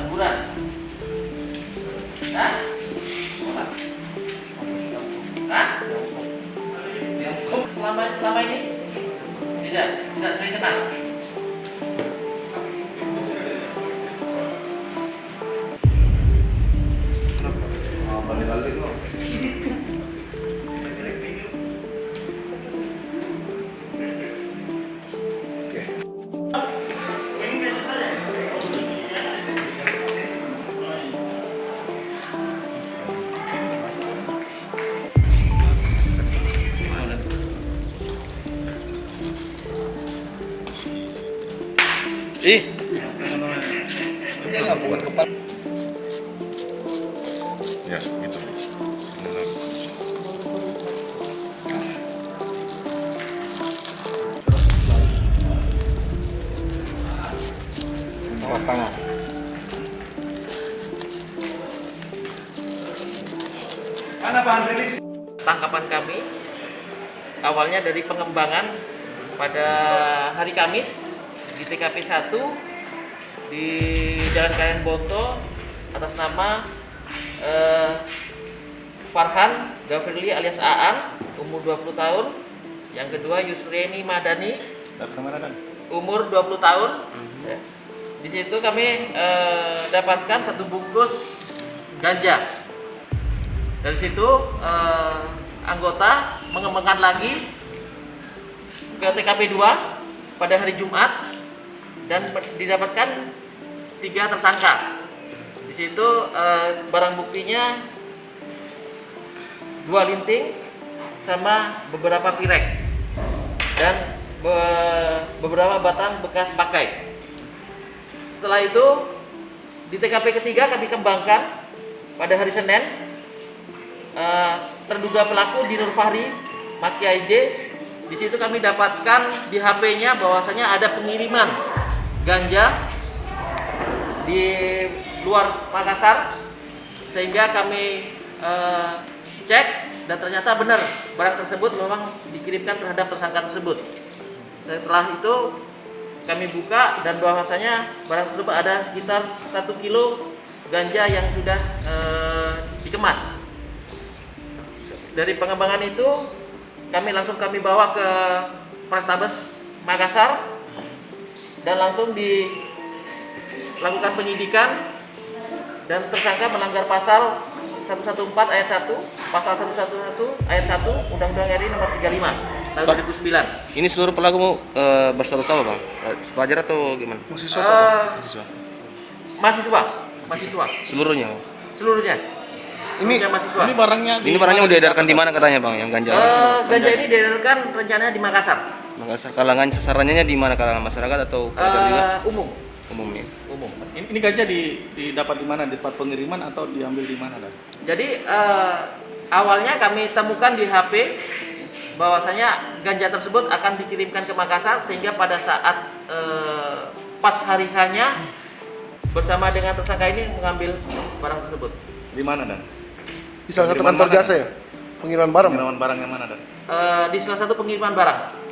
liburan. Hah? Sekolah. Hah? Selama ini? Tidak sering kenal. Balik-balik loh. Ih, dia nggak buat kepala. Ya, gitu. Awas tangan. Mana bahan rilis? Tangkapan kami awalnya dari pengembangan pada hari Kamis di TKP 1 di Jalan Karen Bonto atas nama Farhan Gafirli alias Aan umur 20 tahun. Yang kedua Yusreni Madani umur 20 tahun. Ya. Di situ kami dapatkan 1 bungkus ganja. Dari situ anggota mengembangkan lagi ke TKP 2 pada hari Jumat dan didapatkan 3 tersangka. Di situ barang buktinya 2 linting sama beberapa pirek dan beberapa batang bekas pakai. Setelah itu di TKP ketiga kami kembangkan pada hari Senin. Terduga pelaku di Nur Fahri Maki Aide. Di situ kami dapatkan di HP-nya bahwasanya ada pengiriman ganja di luar Makassar, sehingga kami cek dan ternyata benar barang tersebut memang dikirimkan terhadap tersangka tersebut. Setelah itu kami buka dan bahwasanya barang tersebut ada sekitar 1 kilo ganja yang sudah dikemas. Dari pengembangan itu kami bawa ke Polrestabes Makassar dan langsung dilakukan penyidikan dan tersangka melanggar pasal 114 ayat 1, pasal 111 ayat 1 Undang-Undang RI nomor 35 tahun 2009. Ini seluruh pelaku berstatus apa, Bang? Pelajar atau gimana? Mahasiswa. Seluruhnya. Ini mahasiswa. Ini barangnya mau diedarkan di mana katanya, Bang? Yang ganja. Ganja ini diedarkan rencananya di Makassar. Makassar. Kalangan sasarannya di mana? Kalangan masyarakat atau pelajar juga? Umumnya. Ini ganja didapat di mana? Di tempat pengiriman atau diambil di mana, Dan? Jadi awalnya kami temukan di HP bahwasanya ganja tersebut akan dikirimkan ke Makassar, sehingga pada saat pas hari hanya bersama dengan tersangka ini mengambil barang tersebut. Di mana, Dan? Di salah satu kantor jasa ya? Pengiriman barang. Pengiriman barang yang mana, Dan? Di salah satu pengiriman barang.